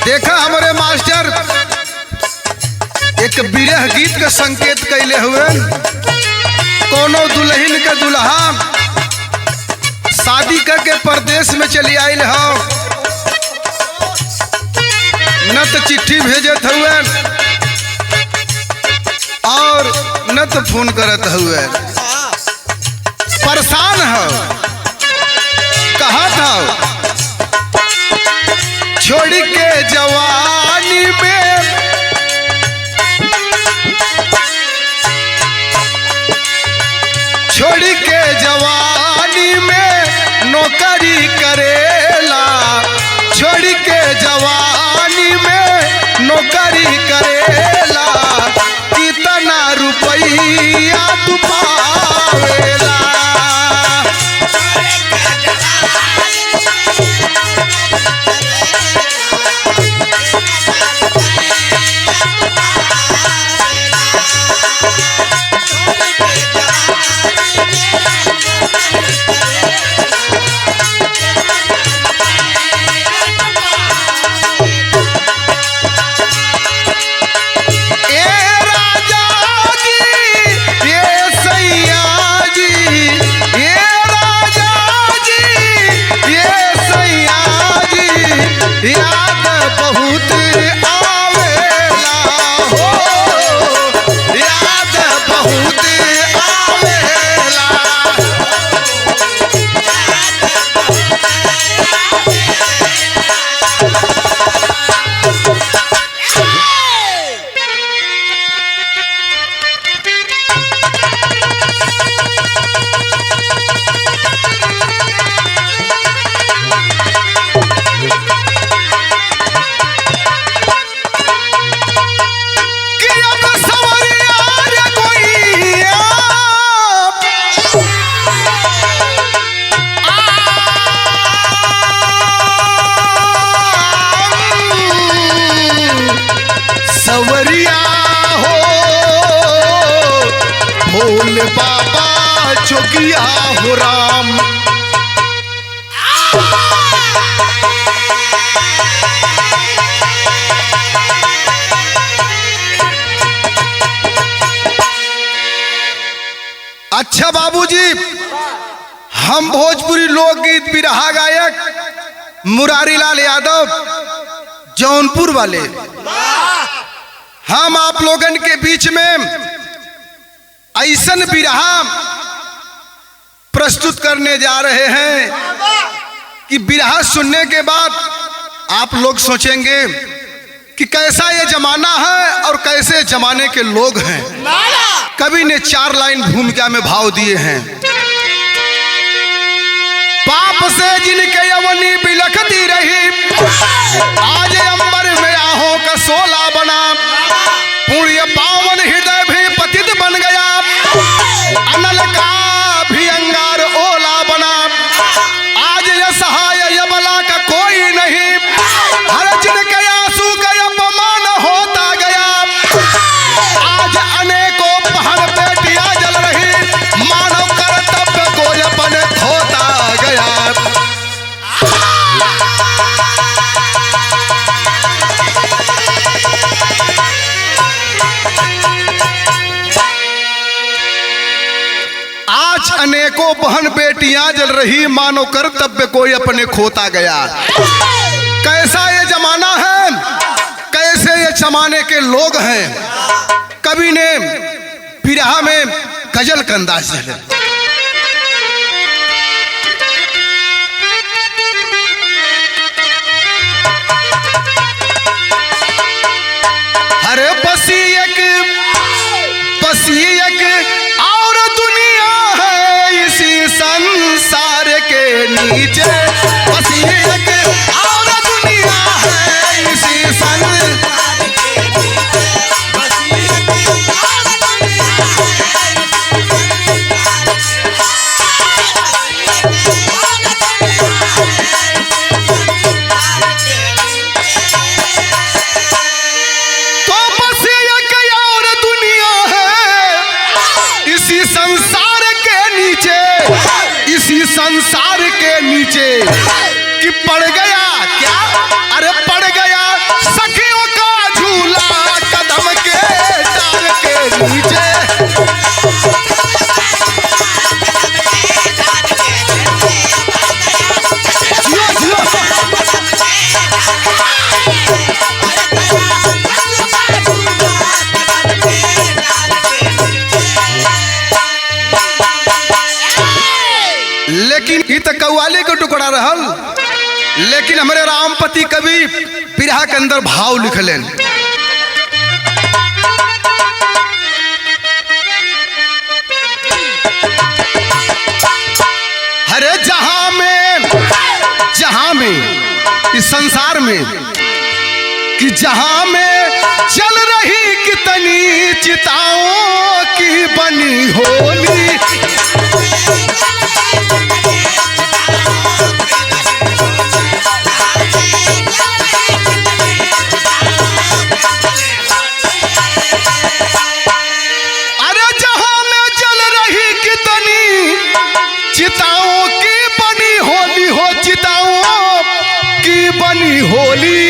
देखा हमारे मास्टर एक विरह गीत के संकेत कैले हुए। कोनो दुल्हन के दुल्हा शादी करके परदेश में चली आयल हो, न तो चिट्ठी भेजत हुए और न तो फोन करत हुए, परेशान हो। कहा था छोड़ के जवानी में छोड़ के जवानी में नौकरी करेला, छोड़ के जवानी में नौकरी करेला, कितना रुपया तू पावेला। बाबा चौकिया हो राम, अच्छा बाबूजी, हम भोजपुरी लोकगीत बिरहा गायक मुरारी लाल यादव जौनपुर वाले, हम आप लोगन के बीच में ऐसन बिरहा प्रस्तुत करने जा रहे हैं कि बिरहा सुनने के बाद आप लोग सोचेंगे कि कैसा ये जमाना है और कैसे जमाने के लोग हैं। कवि ने 4 लाइन भूमिका में भाव दिए हैं। पाप से जिनके यवनी बिलखती रही, आज अंबर में आहों का सोला बना, पुण्य पावन हृदय भी पतित बन गया, अनल का भी अंगार ओला बना, आज यह सहाय यबला का कोई नहीं, हर जिनके आंसू का अपमान होता गया, आज अनेकों बहन बेटियां जल रही, मानव कर्तव्य को अपने खोता गया। अनेकों बहन बेटियां जल रही, मानो कर्तव्य कोई अपने खोता गया। कैसा ये जमाना है, कैसे ये जमाने के लोग हैं। कवि ने बिरहा में गजल का अंदाज है। अरे बसी एक और दुनिया है इसी संसार के नीचे, बसी एक और दुनिया है इसी संसार के नीचे, बसी एक और दुनिया संसार के नीचे कि पड़ गया क्या, अरे पड़ गया सखियों का झूला कदम के डाल के नीचे। लेकिन ई तो कव्वाली का टुकड़ा रहल, लेकिन हमारे रामपति कवि बिरहा के अंदर भाव लिखलें। अरे जहां में इस संसार में कि जहां में चल रही कितनी चिताओं की बनी होली, चिताओं की बनी होली हो, चिताओं की बनी होली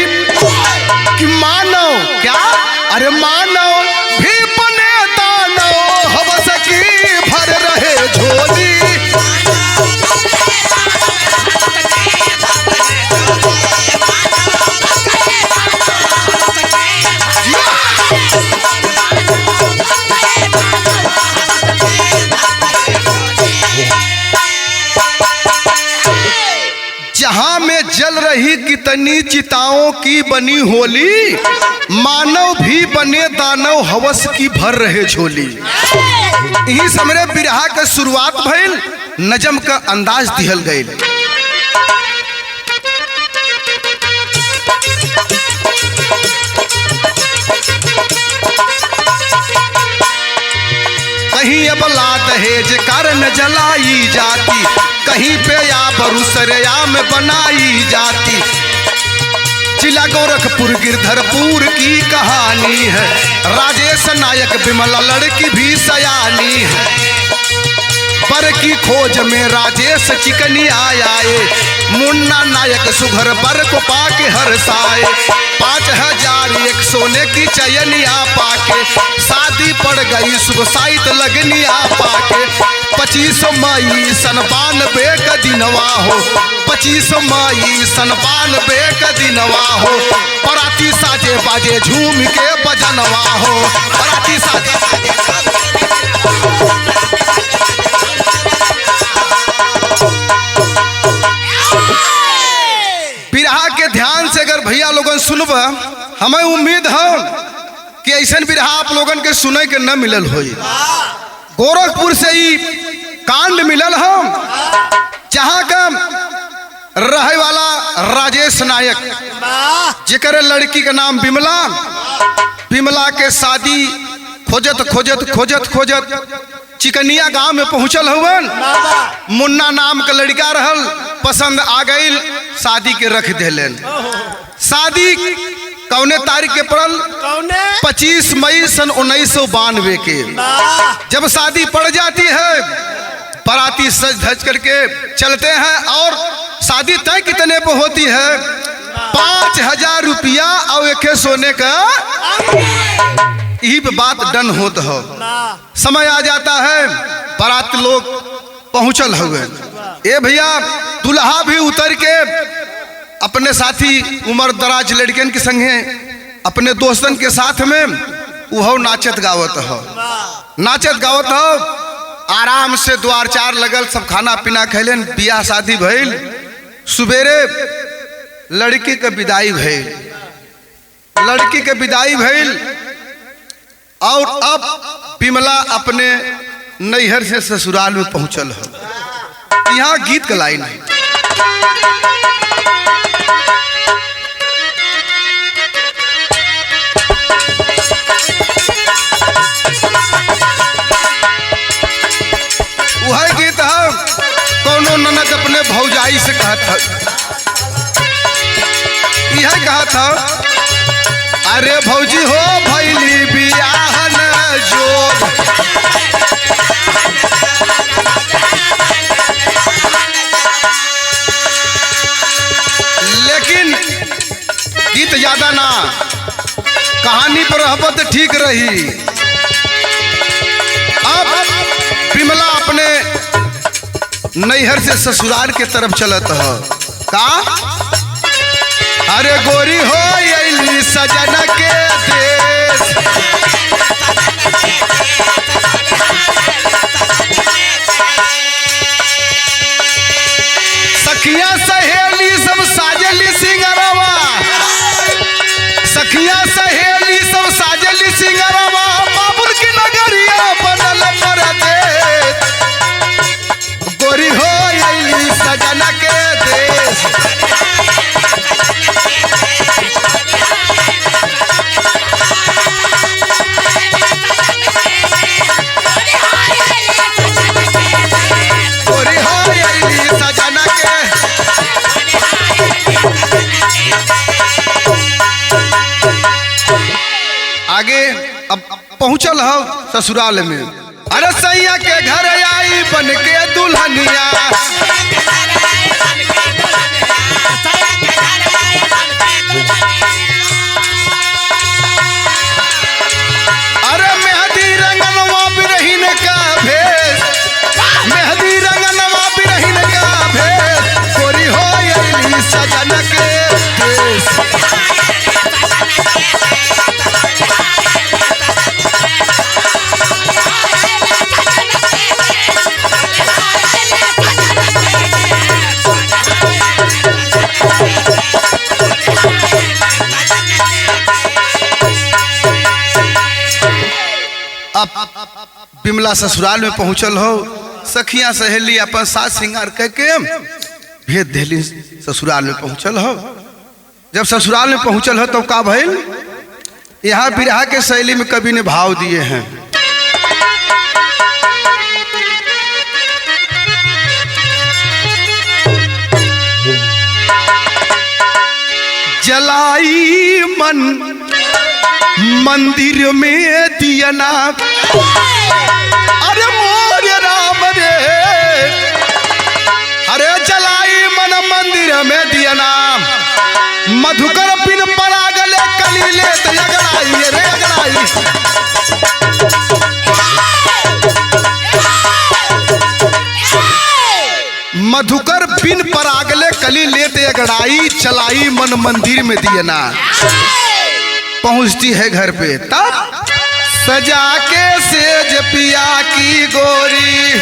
कि मानव क्या, अरे मानव भी बने दानव हवस की भर रहे झोली। जहां में जल रही कितनी चिताओं की बनी होली, मानव भी बने दानव हवस की भर रहे झोली। यही से हमरे बिरहा के शुरुआत भइल, नजम का अंदाज दिहल गइल। कहीं अबला दहेज कारण जलाई जाती, कहीं पे या बरुसरया में बनाई जाती। जिला गोरखपुर गिरधरपुर की कहानी है, राजेश नायक बिमला लड़की भी सयानी है। पर की खोज में राजेश चिकनिया आए, मुन्ना नायक सुघर पर को पाके हरसाए। 5001 सोने की चयनिया पाके, शादी पड़ गई शुभ साइत लगनिया पाके। 25 मई सन 92 का दिनवा हो, 25 मई सन 92 का दिनवा हो। पराती साजे बाजे झूम के बजनवा हो, पराती साजे बिरहा के ध्यान से अगर भैया लोगन सुनब, हमें उम्मीद है कि ऐसा बिरहा आप लोगन के सुने के न मिलल होई। गोरखपुर से ही कांड मिलल हम, जहां का रहे वाला राजेश नायक, जेकर लड़की का नाम बिमला, बिमला के शादी खोजत खोजत खोजत खोजत चिकनिया गांव में पहुंचल हुवन। मुन्ना नाम का लड़का रहल, पसंद आ गई, शादी के रख देलन। शादी कौने तारीख के पड़ल? 25 मई सन 1992 के। जब शादी पड़ जाती है, बाराती सज धज करके चलते हैं और शादी तय कितने पे होती है? 5000 रुपया और एक सोने का। यही पे बात डन होता हो। समय आ जाता है, बारात लोग पहुंचल हुए। ए भैया, दुल्हा भी उतर के अपने साथी उम्र दराज लड़कियन के संगे अपने दोस्तन के साथ में वो नाचत गावत हो, नाचत गावत हो। आराम से द्वार चार लगल, सब खाना पीना खैलन, बियाह शादी भइल। सुबेरे लड़की के विदाई भइल, लड़की के विदाई भइल। और अब बिमला अपने नैहर से ससुराल में पहुंचल है। यहाँ गीत का लाइन है। वह गीत है कोनो ननद अपने भौजाई से कहत है, यह कहत है, अरे भौजी हो भैली बियाहन जोग, लेकिन गीत ज्यादा ना, कहानी पर रहबत ठीक रही। अब बिमला अपने नैहर से ससुराल के तरफ चलत है। का अरे गोरी हो अइली सजन के देश, सखिया सहेली सब साजली सिंगरवा, सखिया सहेली सब साजली सिंगरवा, बाबुल की नगरिया बनल परदेस, गोरी हो अइली सजन के देश। आगे अब पहुंचल हो ससुराल में। अरे सैया के घर आई बन के दुल्हनिया, अरे मेहंदी रंगनवा बिरहीन का भेष, मेहंदी रंगनवा बिरहीन का भेष, गोरी हो अइली सजन के देश। अब बिमला ससुराल में पहुंचल हो, सखिया सहेली अपन सास सिंगार करके भेज देली ससुराल में पहुंचल हो। जब ससुराल में पहुंचल हो तो का भइल, यहाँ बिरहा के शैली में कवि ने भाव दिए हैं। जलाई मन मंदिर में दियना, अरे मोर राम रे, अरे जलाई मन मंदिर में दियना, मधुकर बिन परागले कलीले अगड़ाई रे अगड़ाई, मधुकर बिन परागले कली लेते अगड़ाई, चलाई मन मंदिर में दियना। पहुंचती है घर पे, तब सजा के सेज पिया की गोरी,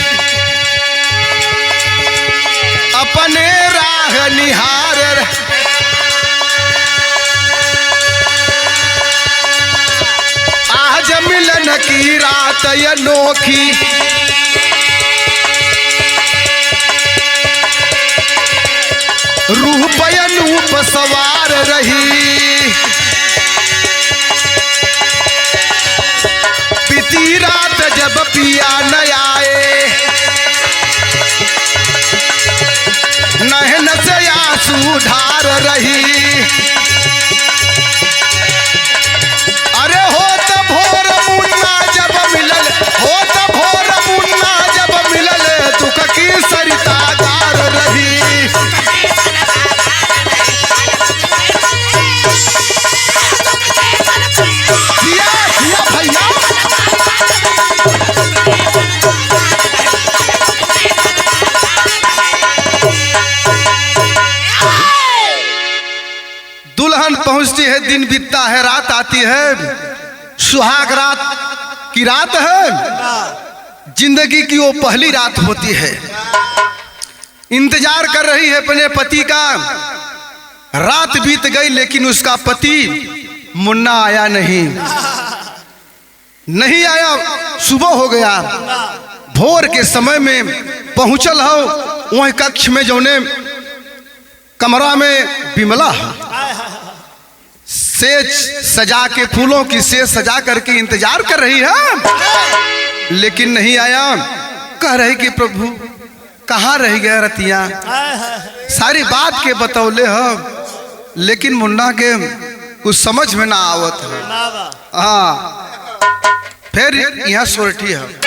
अपने राह निहार, आज मिलन की रात अनोखी, रूप अनूप सवार रही, बीती रात जब पिया न आए, नहन से आंसू ढार रही, अरे हो तो भोर मुन्ना जब मिलल, हो तो भोर मुन्ना जब मिलल, दुख की सरिता गार रही। भैया दुल्हन पहुंचती है, दिन बीतता है, रात आती है, सुहाग रात की रात है, जिंदगी की वो पहली रात होती है। इंतजार कर रही है अपने पति का। रात बीत गई लेकिन उसका पति मुन्ना आया नहीं आया। सुबह हो गया, भोर के समय में पहुंचल हो वह कक्ष में जौने कमरा में बिमला सेज सजा के, फूलों की सेज सजा करके इंतजार कर रही है लेकिन नहीं आया। कह रही कि प्रभु कहाँ रह गया रतिया, सारी बात के बतौले हो लेकिन मुन्ना के कुछ समझ में ना आवत है। हाँ, फिर यहाँ सोरठी है।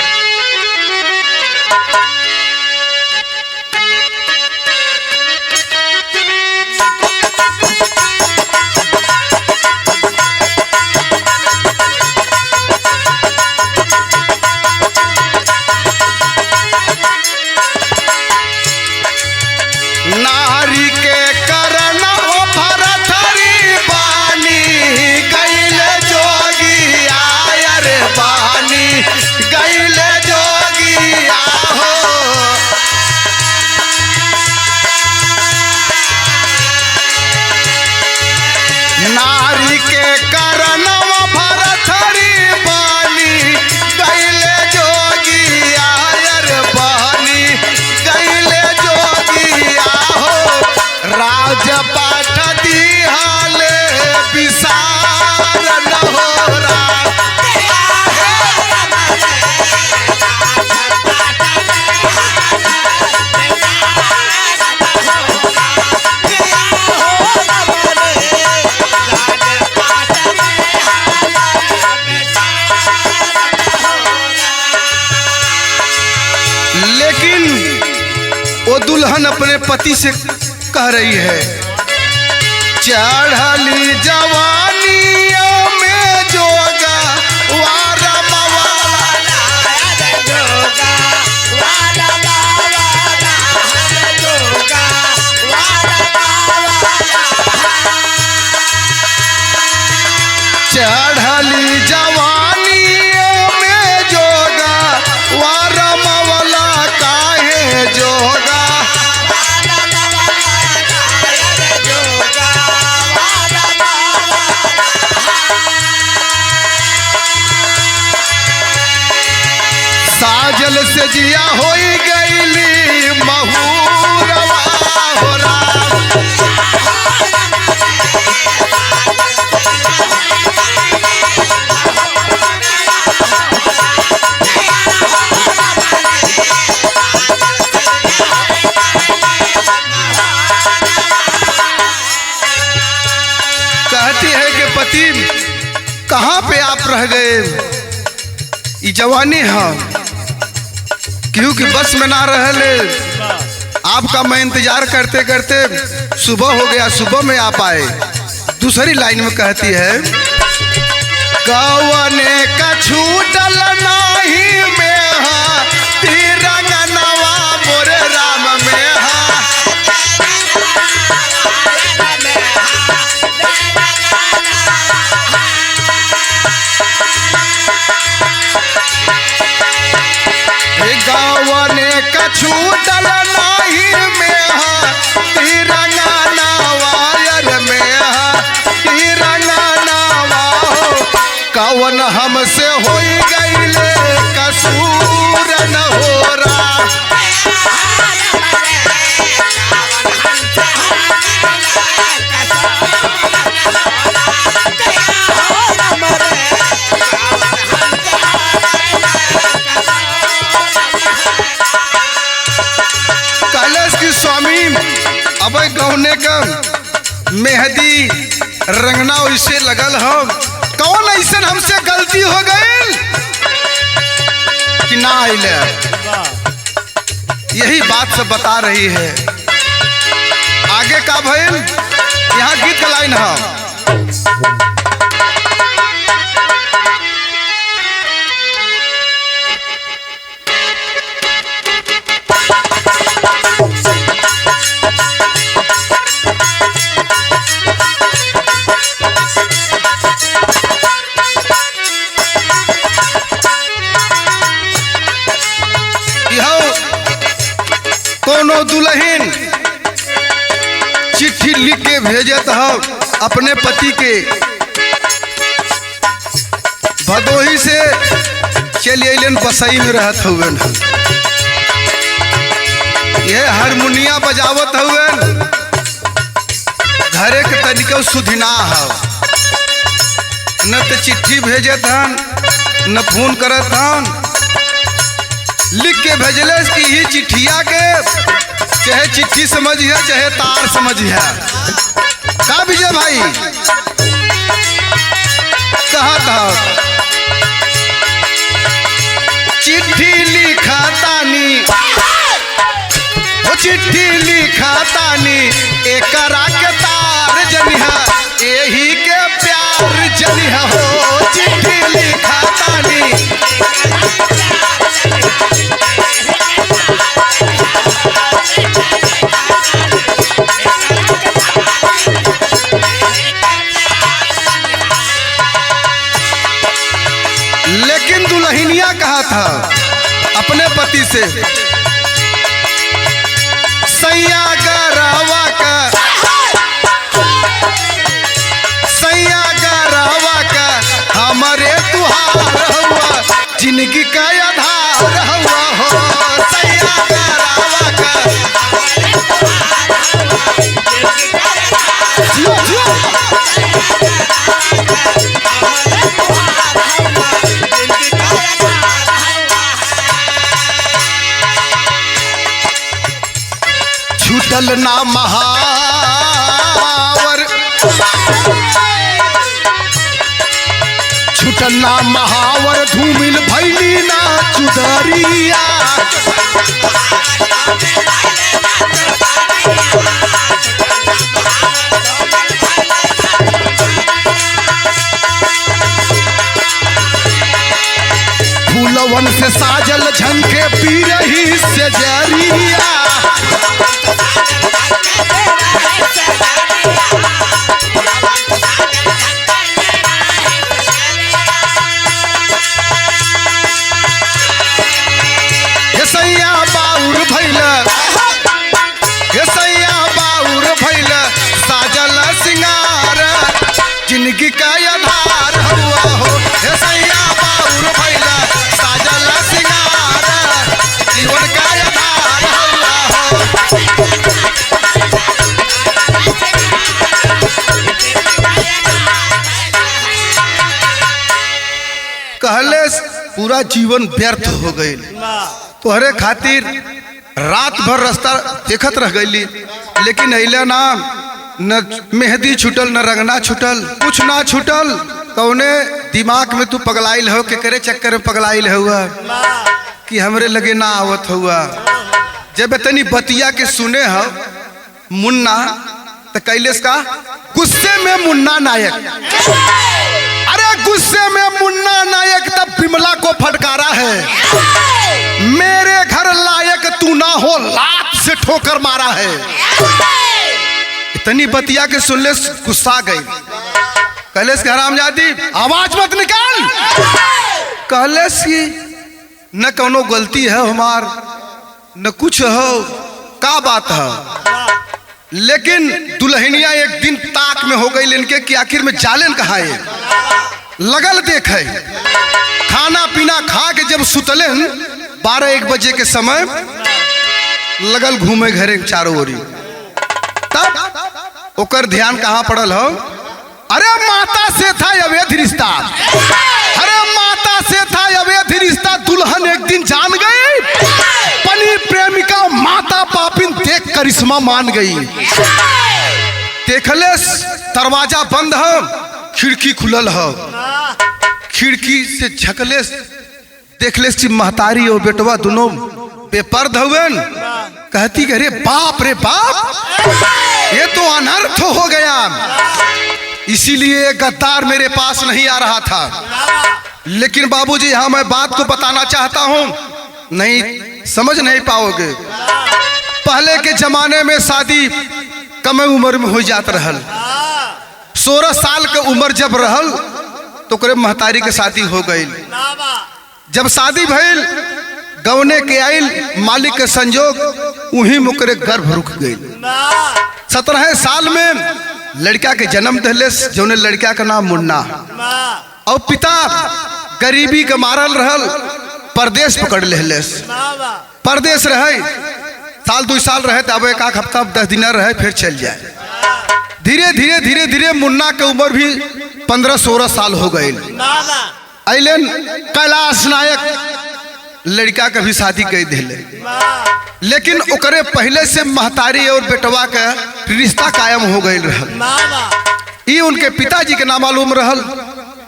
नारी के करन ओ भरथरी बानी गईले जोगी आयर बानी गईले जोगी आहो। नारी के करन ओ भरथरी बानी गईले जोगी आयर बानी गईले जोगी आहो। राजपाट दिहाले विसार न हो रा। लेकिन वो दुल्हन अपने पति से कह रही है, चढ़ली जवानियों में जोगा वारा मवाला जोगा वारा मवाला जोगा वारा मवाला। चढ़ली जवानियों में जोगा वारा मवाला काहे जोगा। साजल से जिया होई गईली महूरवा हो राम। कहती है कि पति कहाँ पे आप रह गए, ये जवानी है क्योंकि बस में ना रहले। आपका मैं इंतजार करते करते सुबह हो गया, सुबह में आप आए। दूसरी लाइन में कहती है, कौने का छूटल नाही में हा तिरंगनवा मोरे राम में हा। गावने का छूटल नाही में हा तिरंगाना वायर में हा तिरंगाना वाहो। कौन हमसे होई गईले कसूर न हो रा। स्वामी अब गौने का मेहंदी रंगना वैसे लगल हो, कौन ऐसे हमसे गलती हो गई कि ना आइले। यही बात से बता रही है। आगे का भइल, यहाँ गीत का लाइन है, कौनो दुल्हन चिट्ठी लिख के भेजत हो अपने पति के, भदोही से चलिए अलन बसई में रहत हुए, ये हारमोनिया बजावत हुए, घरे के तनिको सुधिना हो, न तो चिट्ठी भेजत हन न फोन करत हन। लिख के भेजले कि ही चिट्ठिया के चाहे चिट्ठी समझिए चाहे तार समझिए का विजय भाई कहा था चिट्ठी लिखा तानी, ओ चिट्ठी लिखा तानी एकरा के तार जनिहा, यही के प्यार जनिहा हो, चिट्ठी लिखा तानी। लेकिन दुल्हनिया कहा था अपने पति से, सैया गरावा का, सैया गरावा का हमारे तुहार हुआ, जिंदगी का आधार हुआ हो, सैया गरावा का। छूटल ना महावर, छूटल ना महावर, धूमिल भैली ना चुदरिया, फूलवन से साजल झंके पी रही से जरिया, सैया बाउर भैल, सैया बाउर भैल, साजल सिंगार जिंदगी का आधार हुआ हो, सैया बाउर भैल, साजल सिंगार जीवन का आधार हुआ हो। कहले पूरा जीवन व्यर्थ हो गई, तोहरे खातिर रात भर रास्ता देखत रह गईली, लेकिन अइला ना, न मेहंदी छूटल न रंगना छूटल, कुछ ना छूटल। कौने दिमाग में तू पगलाइल हो, के करे चक्कर में पगलाइल हुआ कि हमरे लगे ना आवत हुआ। जब इतनी बतिया के सुने हो मुन्ना तो कैलेस का गुस्से में मुन्ना नायक, अरे गुस्से में मुन्ना नायक तब बिमला को फटकारा है, मेरे घर लायक तू ना हो, लात से ठोकर मारा है। इतनी बतिया के सुन ले गुस्सा गई, कहलेस के हरामजादी आवाज मत निकाल, कहलेस की न कोनो गलती है हमार न कुछ हो, का बात है। लेकिन दुल्हनिया एक दिन ताक में हो गई इनके कि आखिर में जालन कहाँ है, लगल देखे खाना पीना खा के जब सुतलन 12-1 बजे के समय लगल घूमे घरे चारों ओरी, तब ओकर ध्यान कहाँ पड़ल हो, अरे माता से था अवैध रिश्ता, अरे माता से था अवैध रिश्ता, दुल्हन एक दिन जान गई, पनी प्रेमिका माता पापिन देख करिश्मा मान गई। देखले दरवाजा बंद हो, खिड़की खुलल हो, खिड़की से झकले देखले महतारी और बेटवा दोनों बेपर्द हुए, कहती कि अरे बाप रे बाप, ये तो अनर्थ हो गया, इसीलिए गद्दार मेरे पास नहीं आ रहा था। लेकिन बाबूजी हाँ मैं बात को बताना चाहता हूँ, नहीं समझ नहीं पाओगे। पहले के जमाने में शादी कम उम्र में हो जात रहल, 16 साल के उम्र जब रहल तो करे महतारी के शादी हो गई। जब शादी भइल गवने के आइल मालिक के संजोग वहीं मुकरे गर्भ रुक गई। 17 साल में लड़का के जन्म दिले जौने लड़का का नाम मुन्ना। और पिता गरीबी के मारल रहल परदेश पकड़ ले परदेश रहे साल 2 साल रहे तब एक हफ्ता 10 दिन रहे फिर चल जाए। धीरे धीरे धीरे धीरे मुन्ना के उम्र भी 15-16 साल हो गए। अलन कैलाश नायक लड़का का भी शादी कर दिले लेकिन ओकरे पहले से महतारी और बेटवा का रिश्ता कायम हो गई रहल। ये उनके पिताजी के नाम मालूम रहल।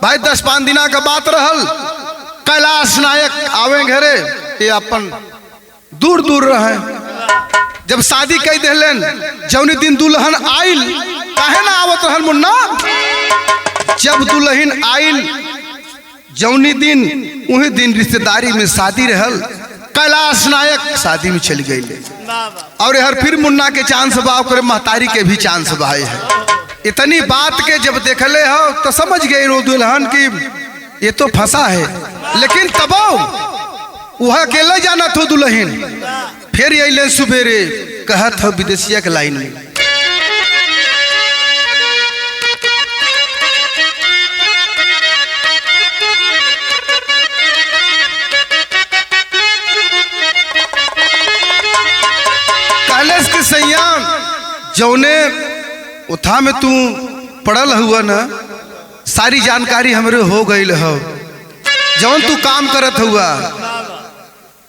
भाई 10-5 दिना का बात रहल। कैलाश नायक आवे घरे ये अपन दूर दूर रहे। जब शादी कर दिलन जौनी दिन दुल्हन आइल काहे ना आवत रहल मुन्ना। जब दुल्हन आइल जौनी दिन वही दिन रिश्तेदारी में शादी रहल। कैलाश नायक शादी में चल गई और हर फिर मुन्ना के चांस बा करे महतारी के भी चांस भाई है। इतनी बात के जब देखले हो तो समझ गए रो दुल्हन की ये तो फंसा है। लेकिन तब वह अकेला जाना थो दुल्हन फिर अले सुबेरे कहत हो विदेशिया के लाइन में। सैया जौने उठा में तू पढ़ल हुआ ना सारी जानकारी हमरे हो गई हो। जौन तू काम करत हुआ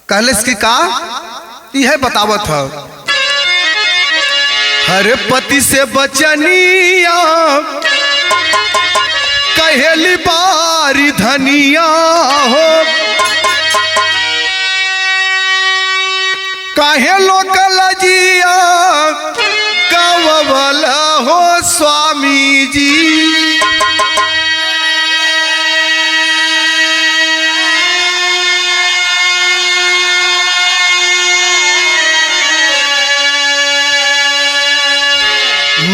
कहलेस की का यह बतावत हो। हरे पति से बचनिया कहेली बारी धनिया हो काहे लोकल जिया कवल हो स्वामी जी।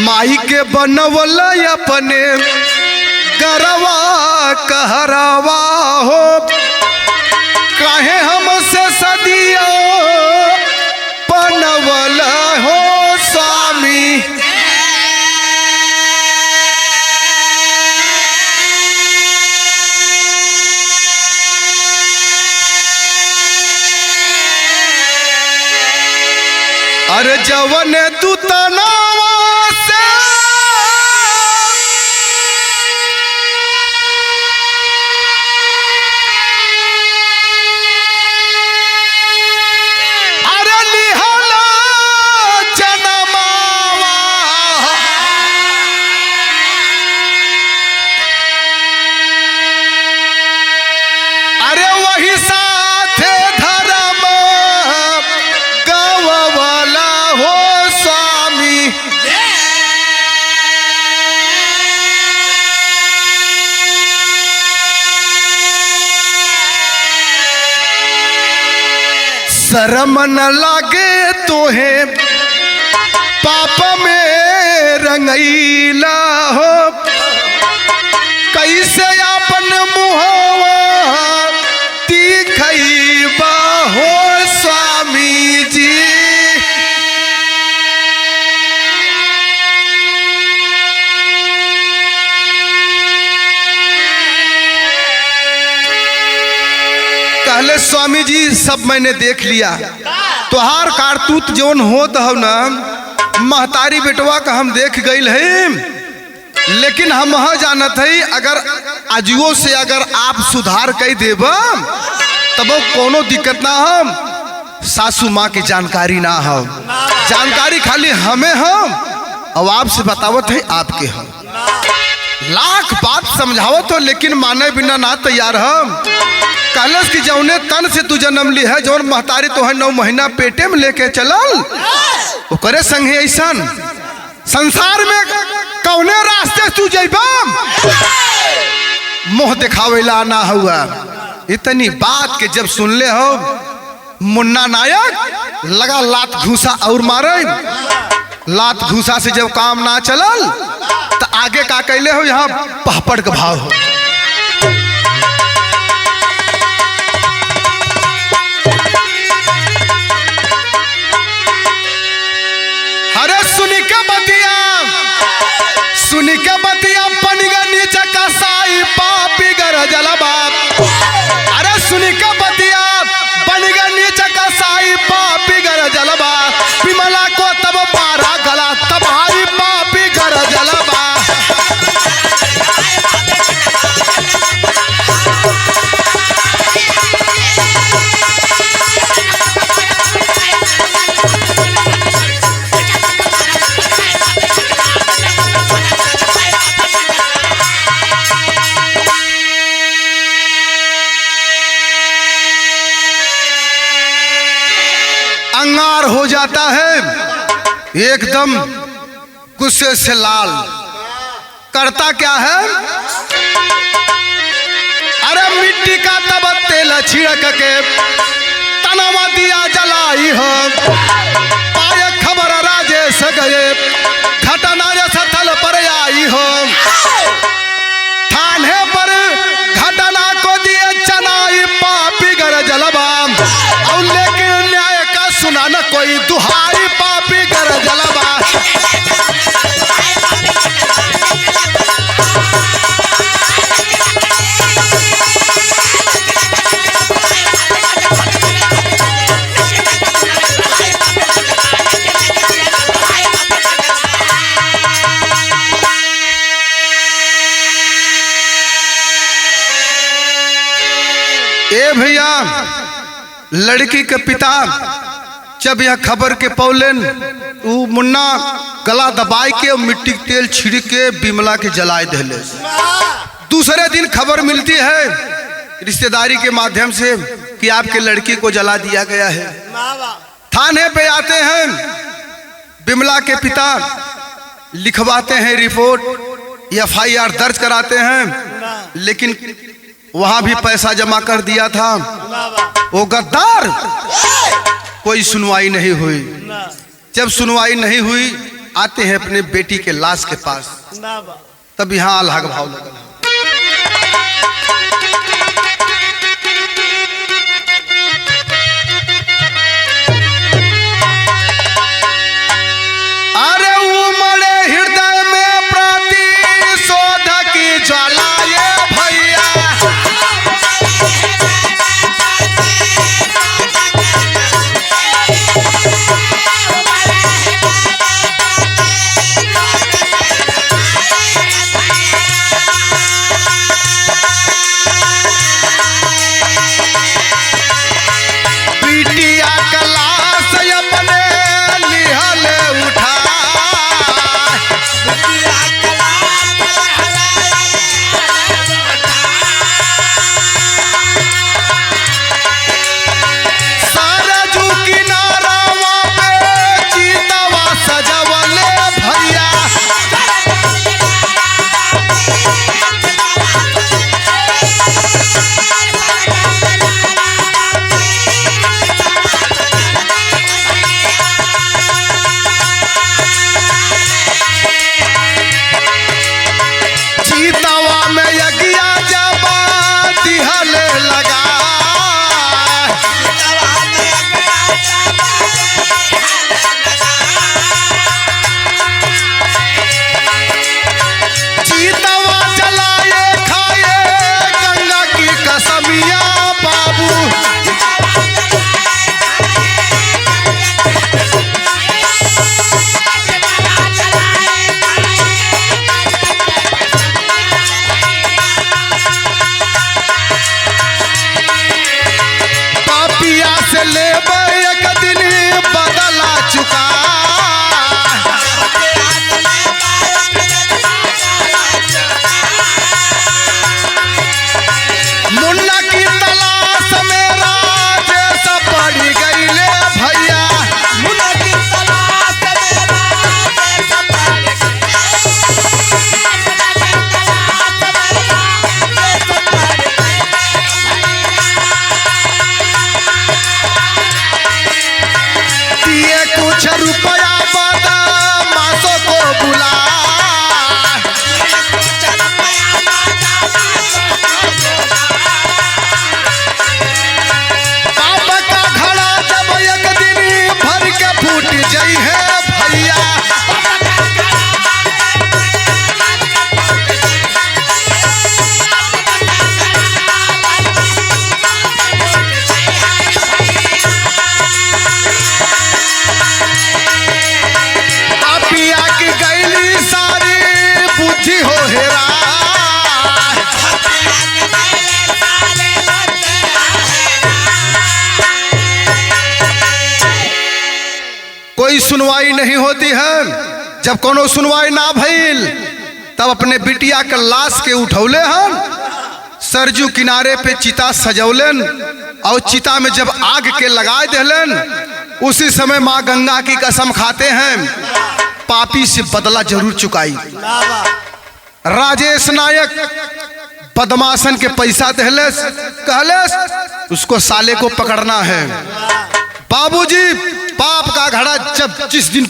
माई के बनवल अपने गरवा कहरवा हो काहे हमसे सदिया बनवल हो स्वामी। अरे जवन तू तनावा से शर्म न लागे तोहे पाप में रंगैला हो कैसे अपन मुहवा दिखैबा हो स्वामी जी। कहले स्वामी जी सब मैंने देख लिया तोहार कारतूत जौन होत हो ना महतारी बेटवा का हम देख गई है। लेकिन हम जानत है अगर आजुओं से अगर आप सुधार कर देब तब कोनो दिक्कत ना हम सासू माँ की जानकारी ना हो। जानकारी खाली हमें हम और आपसे बतावत है आपके हम लाख बात समझावत हो लेकिन माने बिना ना तैयार हम। कहलस कि जौने तन से तू जन्म ली है जौन महतारी तो है 9 महीना पेटे में लेके चलल ओकरे संग ऐसा संसार में कौने रास्ते तू जइबा मोह दिखावेला ना हुआ। इतनी बात के जब सुन ले हो मुन्ना नायक लगा लात घूसा और मारे। लात घूसा से जब काम ना चलल तो आगे का कैले हो यहाँ पहपड़ का भाव हो। के बतिया पनिगा नीचे कसाई पापी गर जलबा। अरे सुनी के बतिया पनिगा नीचे कसाई पापी गर जलबा। विमला को तब 12 गला तबाही पापी गर जलबा। अंगार हो जाता है एकदम गुस्से से लाल। करता क्या है? अरे मिट्टी का तब तेल छिड़क के तनवा दिया जलाई हो। पाए खबर राजेश गए घटना स्थल पर आई हो। थाने पर घटना को दिए चनाई पापी गर जलबा। और लेकिन न्याय का सुना न कोई दुहाई पापी गर जलबा। ए भैया, लड़की के पिता जब यह खबर के पौलेन वो मुन्ना गला दबाई के मिट्टी के तेल छिड़क के बिमला के जलाए देले। दूसरे दिन खबर मिलती है रिश्तेदारी के माध्यम से कि आपके लड़की को जला दिया गया है। थाने पे आते हैं, बिमला के पिता लिखवाते हैं रिपोर्ट, FIR दर्ज कराते हैं। लेकिन वहां भी पैसा जमा कर दिया था। वो गद्दार, कोई सुनवाई नहीं हुई। जब सुनवाई नहीं हुई आते हैं अपने बेटी के लाश के पास, तब यहाँ अलग भाव लगा। अरे उमड़े हृदय में प्रतिशोध की ज्वाला ये भैया। जय है भैया। कोई सुनवाई नहीं होती है। जब कोनो सुनवाई ना भइल तब अपने बिटिया के लाश के उठौले हन, सरजू किनारे पे चिता सजौलन और चिता में जब आग के लगा देलन, उसी समय माँ गंगा की कसम खाते हैं पापी से बदला जरूर चुकाई। राजेश नायक पद्मासन के पैसा दहलेस, कहलेस उसको साले को पकड़ना है। बाबूजी पाप का घड़ा जब जिस दिन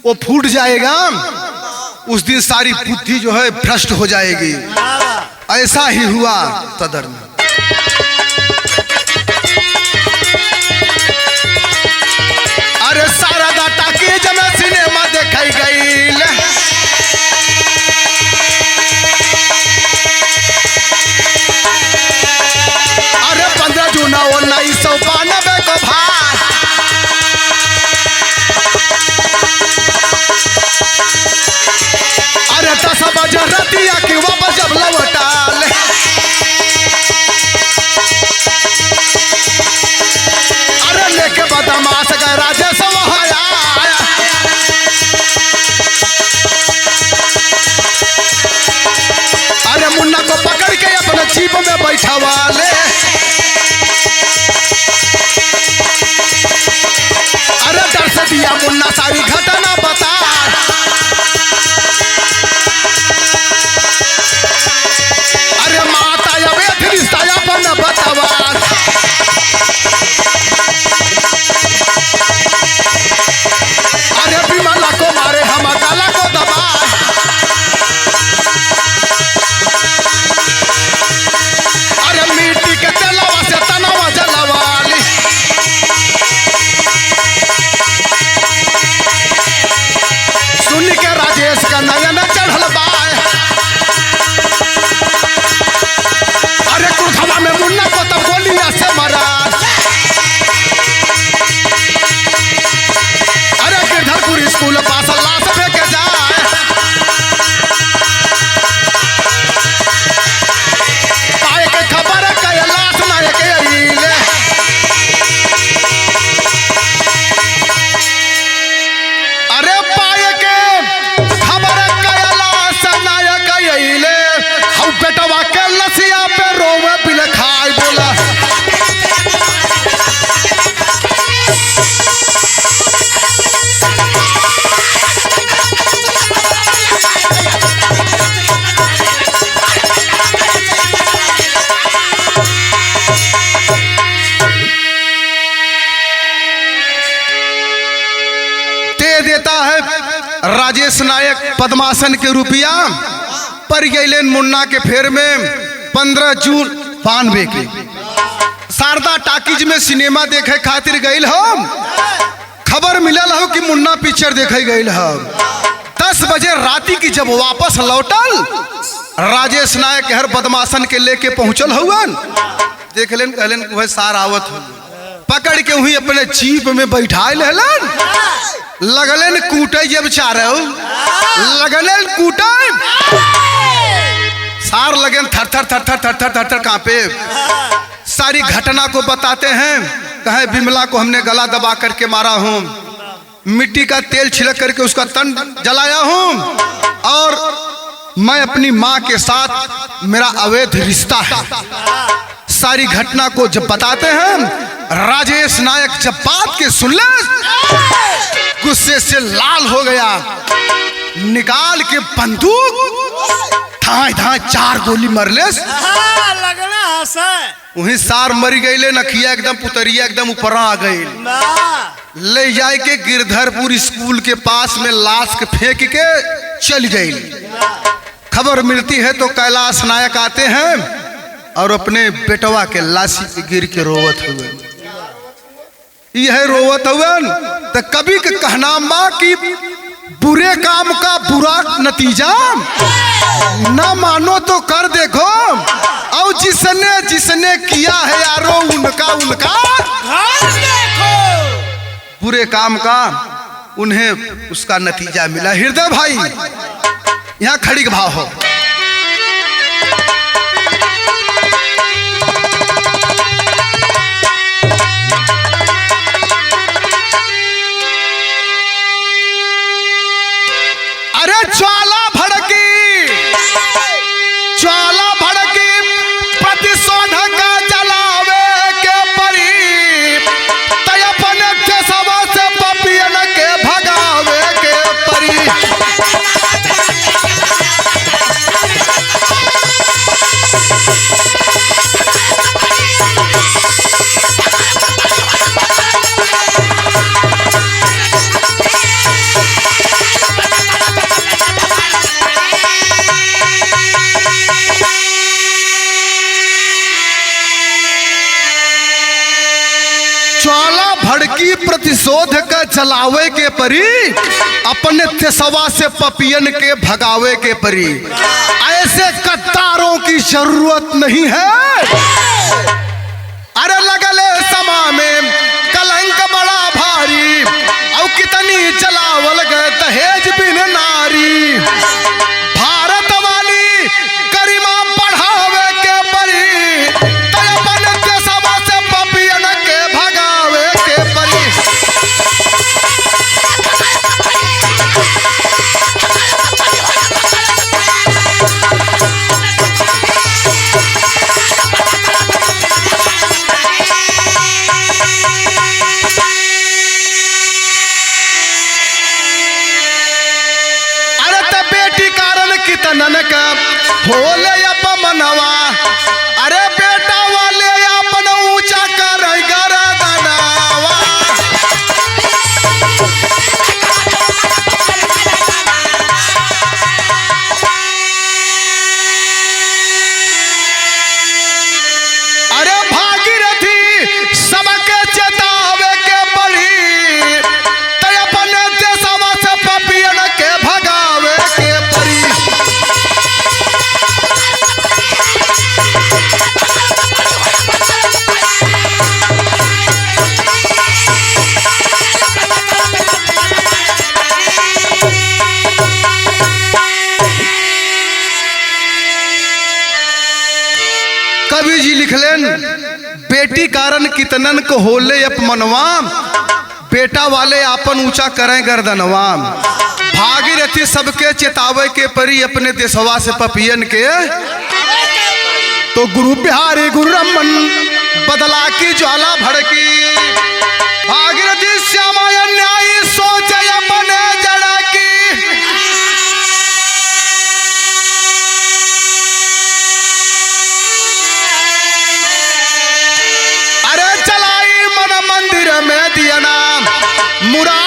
वो फूट जाएगा उस दिन सारी बुद्धि जो है भ्रष्ट हो जाएगी। ऐसा ही हुआ सदर में। अरे शारदा टाकीज में सिनेमा देखाई गई, अरे 15 जून 1992 को भाई, अरे 10 बजे रतिया की वापस जब लौटाल, अरे लेके बदमाश गए राजेश वहां आया, अरे मुन्ना को पकड़ के अपने जीप में बैठावा ले, अरे डर से दिया मुन्ना सारी घटना बता, अरे माता अवैध रिश्ता अपन बतावा, अरे विमला को मारे हम काला को दबा, अरे मिट्टी के तेलवा से तनावा जलवाली, सुन के राजेश का नयन चढ़ल बाय, अरे कुर्खवा में मुन्ना को तब गोलियां से मारा, अरे गिरधरपुर स्कूल पास लाश फेंके जाए, पाए के खबर कैलाश नायक अइले, अरे पाए के खबर कैलाश नायक अइले, हऊ बेटवा के लसिया पे रोवे बिलखाई बोला, दे देता है राजेश नायक पद्मासन के रुपया पर गैलेन मुन्ना के फेर में 15 जून 92 के शारदा टाकीज में सिनेमा देखे खातिर गईल हम, खबर मिलल हो कि मुन्ना पिक्चर देखे गईल हम। 10 बजे राती की जब वापस लौटल राजेश नायक हर बदमाशन के लेके पहुंचल हुआ, देख लेन कहलन वह सार आवत हो, पकड़ के वही अपने जीप में बैठा लेलन, लगलन कूटे जब चारो, लगलन कूटे, सार लगन थर थर थर थर थर थर थर थर कांपे। सारी घटना को बताते हैं, कहे विमला को हमने गला दबा करके मारा हूँ, मिट्टी का तेल छिड़क करके उसका तन जलाया हूँ, और मैं अपनी माँ के साथ मेरा अवैध रिश्ता है। सारी घटना को जब बताते हैं, राजेश नायक जब बात के सुन ले गुस्से से लाल हो गया, निकाल के बंदूक धाए धाए 4 गोली मरले, वही सार मरी गईले, नखिया एकदम पुतरिया एकदम ऊपर आ गई, ले जाए के गिरधरपुर स्कूल के पास में लाश के फेंक के चल गई। खबर मिलती है तो कैलाश नायक आते हैं और अपने बेटवा के लाशी पे गिर के रोवत हुए, यह रोवत हुए तो कभी के कहना माँ की बुरे काम का बुरा नतीजा न मानो तो कर देखो, और जिसने जिसने किया है यारो उनका उनका बुरे काम का उन्हें उसका नतीजा मिला। हृदय भाई यहाँ खड़ी का भाव हो, ज्वाला भड़की प्रतिशोध का चलावे के परी, अपने तेसवा से पपियन के भगावे के परी। ऐसे कत्तारों की जरूरत नहीं है। अरे लगले समा में कलंक बड़ा भारी, और कितनी चलावल गए दहेज बिन नारी। भारत वाली गरिमा बढ़ावे के परी, तड़पन के सवा से पपियन के भगावे के परी। कितनन का होले अपमनवा, अरे बेटा वाले अपन ऊंचा कर गरदनवा। अरे भागीरथी सबके चेतावे के पड़ी, तय अपने देशवा से पपियन के भगावे के पड़ी। कवि जी लिखलेन, बेटी कारण कितनन को होले अपमनवा, बेटा वाले आपन ऊंचा करें गर्दनवा। भागीरथी सबके चेतावे के परी, अपने देशवा से पपियन के। तो गुरु बिहारी गुरु रमन बदला की ज्वाला भड़की, भागीरथी श्यामा न्यायी सोचे अपने जड़ा की। अरे चलाई मन मंदिर में दिया नाम मुराद